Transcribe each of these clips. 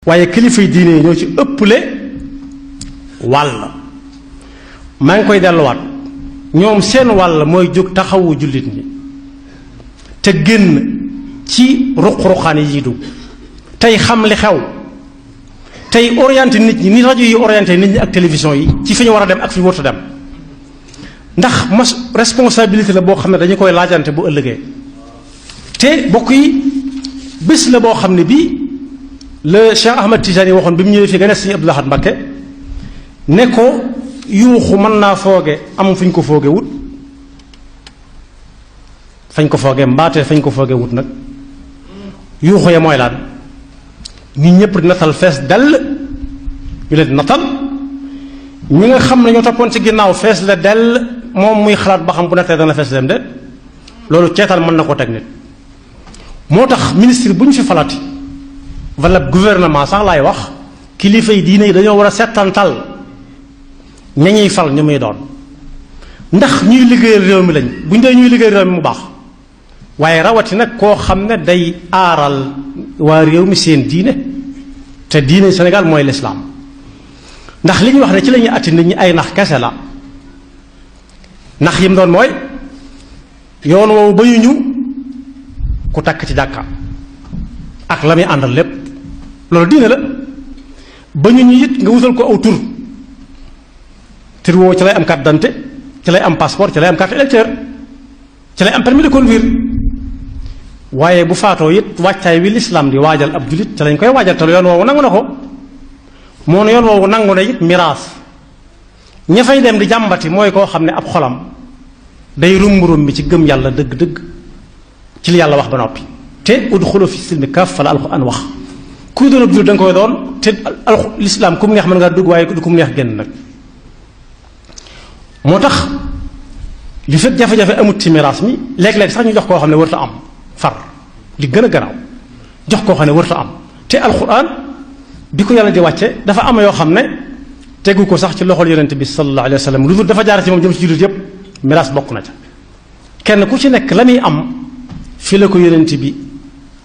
waaye kilifa yi diine ñoo ci ëpple wàll. maa ngi koy delluwaat ñoom seen wàll mooy jóg taxawu jullit ñi te génn ci ruq-ruqaan yi dugg tey xam li xew tey orienté nit ñi ni rajo yi orienté nit ñi ak télévision yi ci fi ñu war a dem ak fi ñu warut a dem ndax responsabilité la boo xam ne dañu koy laajante bu ëllëgee te bokk yi bés la boo xam ne bii le Cheikh Ahmad Tijani waxoon bi mu ñëwee fi gane Sëriñ Abdul Ahad Mbakke ne ko yuuxu mën naa fooge am fu ñu ko fooge wut fañ ko fooge mbaate fañ ko fooge wut nag yuuxu ya mooy laan nit ñëpp di natal fees dell ñu leen di natal ñi nga xam ne ñoo toppoon ci ginnaaw fees la dell moom muy xalaat ba xam bu nettee dana fees dem de loolu ceetal mën na ko teg nit moo tax ministre bu ñu fi falati wala gouvernement sax laay wax kilifa yi diine yi dañoo war a settantal ña ñuy fal ñu muy doon ndax ñuy liggéeyal réew mi lañ buñ dee ñuy liggéeyal réew mi mu baax waaye rawati nag koo xam ne day aaral waa réew mi seen diine te diine Sénégal mooy lislaam ndax li ñuy wax ne ci la ñuy atti nit ñi ay nax kese la nax yim doon mooy yoon woowu ba ñu ku takk ci jàkka ak la muy àndal lépp loolu diine la ba ñu it nga wutal ko aw tur tur woowu ci lay am carte d'identité ci lay am passeport ci lay am carte électeur ci lay am permis de conduire waaye bu faatoo it wàccaay wi lislaam di waajal ab julit ci lañ koy waajal te yoon woowu nangu na ko moo ne yoon woowu nangu na it miraas ña fay dem di jàmbati mooy koo xam ne ab xolam day rumburum bi ci gëm yàlla dëgg-dëgg ci li yàlla wax ba noppi te udxulu fi silmi kaaf fa la alxuraan wax kuy doon ab julit da nga koy doon te lislaam ku mu neex mën ngaa dugg waaye du ku mu neex génn nag moo tax li fekk jafe-jafe amut ci miraas mi léeg-léeg sax ñu jox koo xam ne warta am far li gën a garaaw jox koo xam ne warta am te alxuraan bi ko yàlla di wàcce dafa am yoo xam ne tegu ko sax ci loxol yonent bi sallallahu alayhi wa sallam lu dul dafa jaar ci moom jëm ci jullit yépp miraas bokk na ca kenn ku ci nekk la muy am fi la ko yonent bi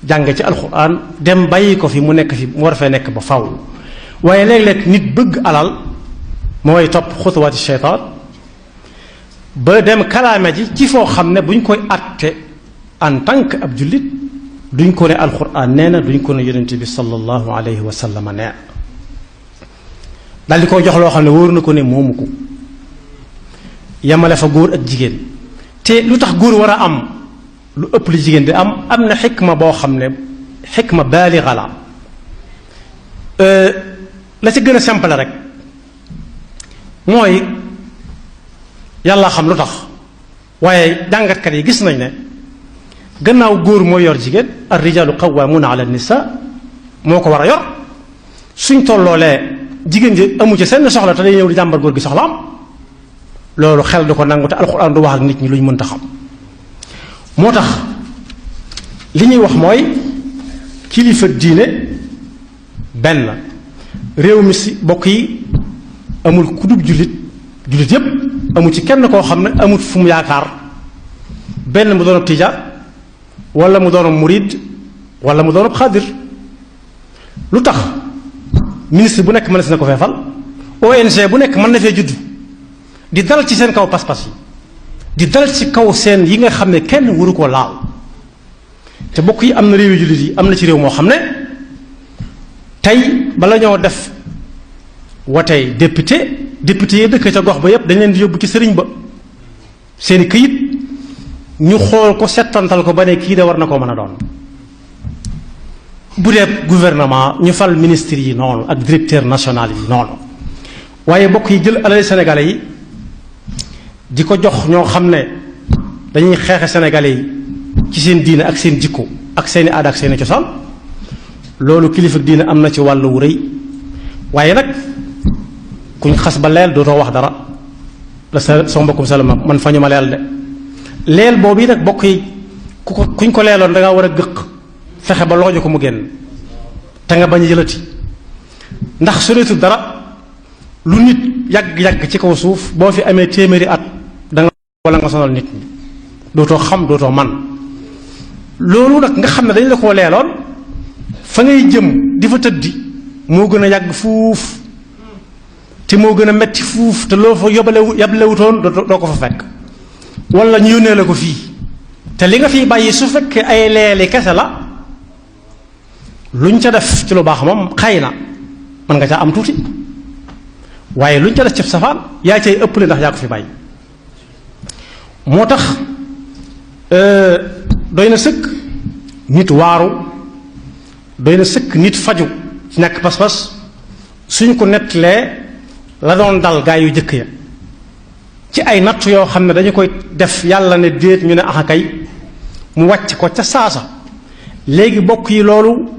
jàng ci alxuraan dem bàyyi ko fi mu nekk fi mu war fee nekk ba faw waaye léeg-léeg nit bëgg alal mooy topp xutuwaati sheytaan ba dem kalaame ji ci foo xam ne buñ koy àtte en tant que ab jullit duñ ko ne alxuraan nee na duñ ko ne yonent bi sallallahu alayhi wa sallam nee daal di koy jox loo xam ne wóor na ko ne moomu ko yemale fa góor ak jigéen te lu tax góor war a am lu ëpp li jigéen di am na xikma boo xam ne xikma baaliga la ci gën a simple rek mooy yàlla xam lu tax waaye jàngatkat yi gis nañ ne gannaaw góor mooy yor jigéen ar rijaalu qawwaamuuna ala nisa moo ko war a yor suñ tolloolee jigéen ji amu ci seen soxla te day ñëw di jàmbar góor gi soxla am loolu xel du ko nangu te alxuraan du wax ak nit ñi lu ñu mënta xam moo tax li ñuy wax mooy kilifa diine benn réew mi si bokk yi amul kudub jullit yépp amul ci kenn koo xam ne amul fu mu yaakaar benn mu doon tijaan wala mu doon murid wala mu doon xaadir lu tax ministre bu nekk mën na ko feefal ONG bu nekk mën na fee judd di dal ci seen kaw pas-pas yi di dal ci kaw seen yi nga xam ne kenn waru koo laal te bokk yi am na réew yu jullit yi am na ci réew moo xam ne tey bala ñoo def watey député yi dëkk ca gox ba yépp dañ leen di yóbbu ci sëriñ ba seeni këyit ñu xool ko settantal ko ba ne kii de war na koo mën a doon bu dee gouvernement ñu fal ministre yi noonu ak directeur national yi noonu waaye bokk yi jël alal sénégalais yi di ko jox ñoo xam ne dañuy xeexe sénégalais yi ci seen diine ak seen jikko ak seeni aada ak seeni cosaan loolu kilifa diine am na ci wàll wu rëy waaye nag kuñ xas ba leel dootoo wax dara la sa soo mbokkum salama man fa ñu ma leel de leel boobu yi nag bokk yi kuñ ko leeloon da nga war a gëq fexe ba looju ko mu génn te nga bañ a jëlati ndax soreetu dara lu nit yàgg-yàgg ci kaw suuf boo fi amee téeméeri at da nga wala nga sonal nit ñi dootoo xam dootoo man loolu nag nga xam ne dañ la koo leeloon fa ngay jëm di fa tëddi moo gën a yàgg fuuf te moo gën a metti fuuf te loo fa yablewutoon doo ko fa fekk wala ñu yónnee la ko fii te li nga fiy bàyyi su fekkee ay leeli kese la luñ ca def ci lu baax moom xëy na mën nga caa am tuuti waaye luñ ca def ci safaan yaa cay ëppale ndax yaa ko fi bàyyi moo tax doy na sëkk nit waaru doy na sëkk nit faju ci ñàkk pas-pas suñ ko nettalee la doon dal gaa yu jëkk ya ci ay natt yoo xam ne dañu koy def yàlla ne déet ñu ne axa kay mu wàcc ko ca saasa léegi bokk yi loolu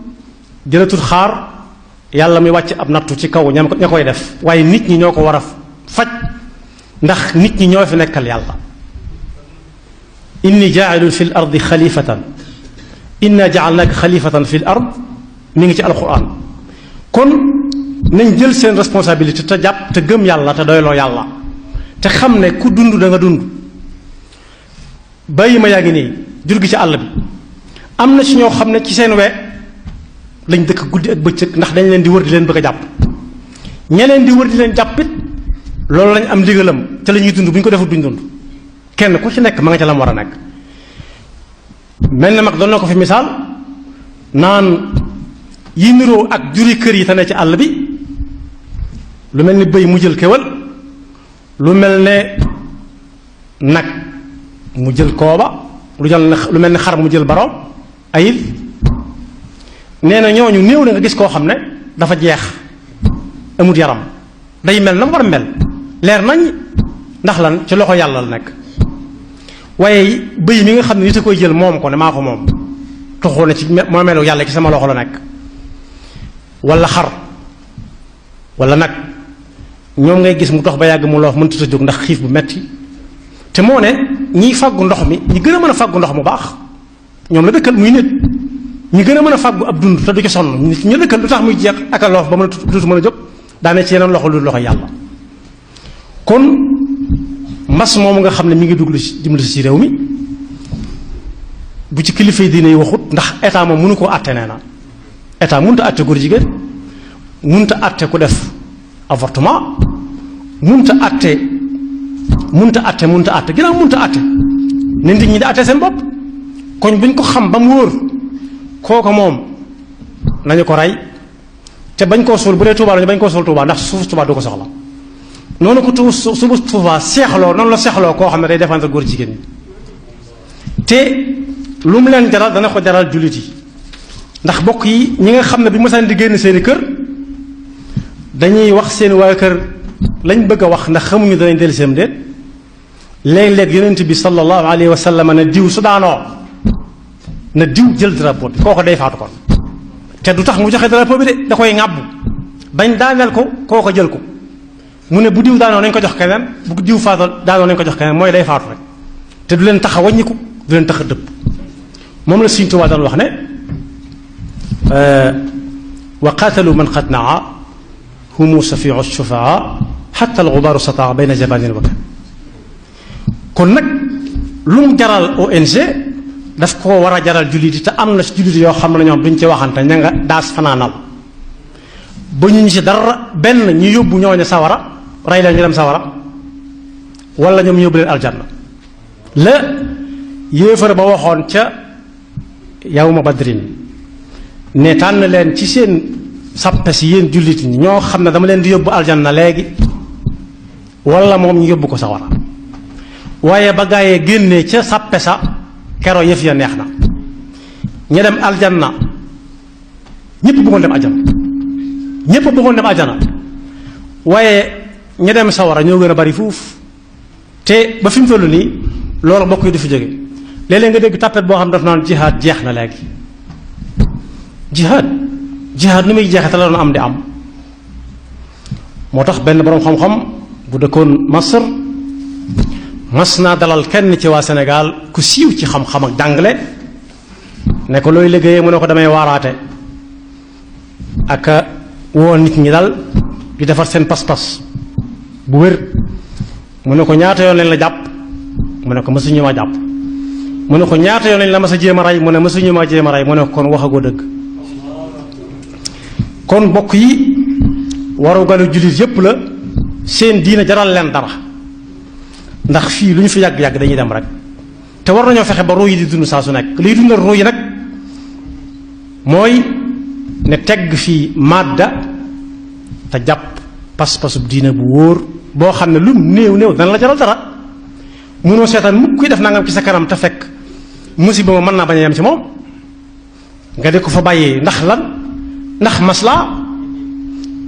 jëlatul xaar yàlla muy wàcc ab nattu ci kaw ña koy def waaye nit ñi ñoo ko war a faj ndax nit ñi ñoo fi nekkal yàlla inni jaa'ilun fi l ardi xalifatan inna ja'alnaaka xalifatan fi l ard mi ngi ci alquran kon nañ jël seen responsabilité te jàpp te gëm yàlla te doyloo yàlla te xam ne ku dund da nga dund bàyyi ma yaa ngi nii jur gi ci àll bi am na ci ñoo xam ne ci seen we lañ dëkk guddi ak bëccëg ndax dañ leen di wër di leen bëgg a jàpp ña leen di wër di leen jàppit loolu lañ am ndigalam ca la ñuy dund bu ñu ko defut duñ dund kenn ku ci nekk ma nga ca la mu war a nekk mel na mag doon na ko fi misaal naan yi niroo ak juri kër yi te ne ci àll bi lu mel ni bëy mu jël kéwal lu mel ne nag mu jël kooba lu mel ni xar mu jël baroom ayil nee na ñooñu néew na nga gis koo xam ne dafa jeex amut yaram day mel na mu war a mel leer nañ ndax lan ci loxo yàlla la nekk waaye bëy mi nga xam ne nit a koy jël moom ko ne maa ko moom toxoo na ci moo melu yàlla ci sama loxo la nekk wala xar wala nag ñoom ngay gis mu dox ba yàgg mu loof mënut a jóg ndax xiif bu metti te moo ne ñiy fàggu ndox mi ñi gën a mën a fàggu ndox mu baax ñoom la dëkkal muy nit ñi gën a mën a fàggu ab dund te du ci sonn ñu dëkkal lu tax muy jeex ak a loof ba mën a tuuti mën a jóg daane ci yeneen loxo lu loxo yàlla kon mbas moomu nga xam ne mi ngi dugg ci dimbali ci réew mi bu ci kilifa yi diine yi waxut ndax état moom mënu koo àtte nee na état mënut a àtte góor jigéen mënut a àtte ku def avortement mënut a àtte ginnaaw mënut a àtte ne nit ñi di àtte seen bopp koñ buñ ko xam ba mu wóor kooka moom nañu ko rey te bañ koo suul bu dee Tuubaa lañu bañ koo suul Tuubaa ndax suuf Tuubaa du ko soxla noonu ko suufu Tuubaa seexloo noonu la seexloo koo xam ne day défendre góor jigéen ñi te lu mu leen jaral dana ko jaral jullit yi ndax bokk yi ñi nga xam ne bi mosaan di génn seeni kër dañuy wax seen waa kër lañ bëgg a wax ndax xamuñu danañ dellu seen déet léeg-léeg yonent bi sallallahu alayhi wa sallam ne diw su daanoo na diw jël drapeau bi kooko day faatu kon te du tax mu joxe drapeau bi de da koy ŋàbbu bañ daaneel ko kooko jël ko mu ne bu diw daanoo nañ ko jox keneen bu diw faatoo daanoo nañ ko jox keneen mooy day faatu rek te du leen tax a wàññiku du leen tax a dëpp moom la Sëriñ Tuubaa daan wax ne wa qaatalu man qad naa humu safiu shufaa xatta alxubaaru sataa bayna jabanin wa kan kon nag lu mu jaral ONG daf koo war a jaral jullit yi te am na si jullit yoo xam ne ñoom duñ ci waxante ña nga daas fanaanal ba ñu ci dara benn ñu yóbbu ñooñu sawara rey leen ñu dem sawara wala ñoom ñu yóbbu leen aljanna la yéefar ba waxoon ca yawma badrin ne tànn leen ci seen sappe si yéen jullit ñi ñoo xam ne dama leen di yóbbu aljanna léegi wala moom ñu yóbbu ko sawara waaye ba gaayee génnee ca sappe sa kero yëf ya neex na ña dem aljanna ñépp bëggoon dem aljanna ñépp bëggoon dem aljanna waaye ña dem sawara ñoo gën a bari fuuf te ba fi mu toll nii loolu mbokk yi du fi jóge léeg-léeg nga dégg tàppet boo xam daf naan jihaad jeex na léegi jihaad nu muy jeexee te la doon am di am moo tax benn boroom xam-xam bu dëkkoon Masr mas naa dalal kenn ci waa Sénégal ku siiw ci xam-xam ak jàngale ne ko looy liggéeyee mu ne ko damay waaraate ak woo nit ñi dal di defar seen pas-pas bu wér mu ne ko ñaata yoon leen la jàpp mu ne ko mësuñu ma jàpp mu ne ko ñaata yoon lañ la mas a jéem a rey mu ne mësuñu ma jéem a rey mu ne ko kon waxagoo dëgg kon bokk yi waru galu jullit yépp la seen diina jaral leen dara ndax fii lu ñu fi yàgg-yàgg dañuy dem rek te war nañoo fexe ba ruu yi di dund saa su nekk liy dundal ruu yi nag mooy ne tegg fii madda te jàpp pas-pasub diina bu wóor boo xam ne lu néew néew dana la jaral dara mënoo seetaan mukk kuy def nangam ci sa kanam te fekk musiba ma mën naa bañ a yem ci moom nga di ko fa bàyyee ndax lan ndax maslaa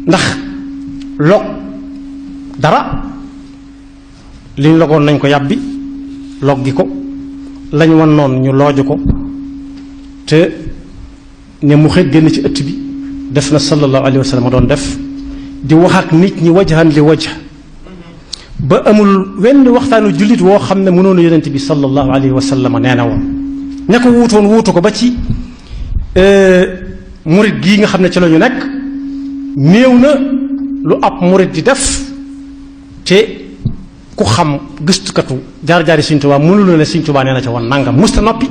ndax log dara liñ logoon nañ ko yàbbi log gi ko lañ wan noonu ñu looju ko te ne mu xëy génn ci ëtt bi def na sallallahu alayhi wa sallam doon def di wax ak nit ñi wajhan li wajh ba amul wenn waxtaanu jullit woo xam ne mënoon a yonent bi sallallahu alayhi wa sallam nee na woon ña ko wuutoon wuutu ko ba ci murit gii nga xam ne ci la ñu nekk néew na lu ab murit di def te ku xam gëstukatu jaar-jaari Sëriñ Tuubaa mënul ne Sëriñ Tuubaa nee na ca woon nangam musta noppi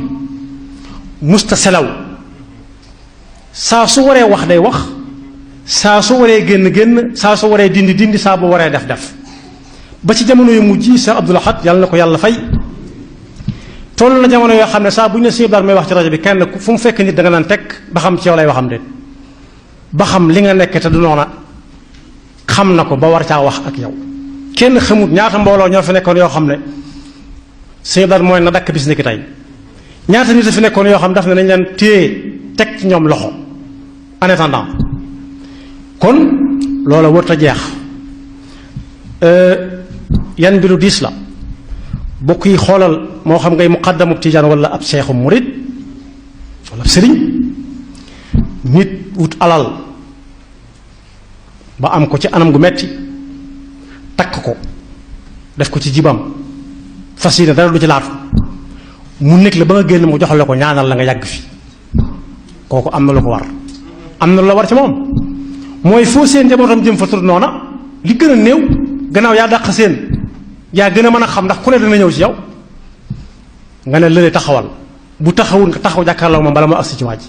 musta selaw saa su waree wax day wax saa su waree génn saa su waree dindi saa bu waree def ba ci jamono yu mujj Cheikh Abdoul Ahad yàlla na ko yàlla fay toll na jamono yoo xam ne saa bu ñu ne Sëriñ Abdou may wax ci rajo bi kenn fu mu fekk nit da nga naan teg ba xam ci yow lay waxam déet ba xam li nga nekk te du noona xam na ko ba war caa wax ak yow kenn xamut ñaata mbooloo ñoo fi nekkoon yoo xam ne Sëriñ Abdou mooy na dakk bis ni ki tey ñaata nit a fi nekkoon yoo xam daf ne nañ leen téye teg ci ñoom loxo en attendant kon loola wërta jeex yan mbiru diis la bokk yi xoolal moo xam ngay muqaddamu tijaan wala ab seexu murid wala ab sëriñ nit wut alal ba am ko ci anam gu metti takk ko def ko ci jibam fas yéene dara du ci laatu mu nekk la ba nga génn mu jox la ko ñaanal la nga yàgg fi kooku am na lu ko war am na lu la war ci moom mooy foo seen njabootam jëm fa tur noona li gën a néew gannaaw yaa dàq seen yaa gën a mën a xam ndax ku ne dana ñëw ci yow nga ne lële taxawal bu taxawul nga taxaw jàkkaarloo moom bala moo agsi ci waaj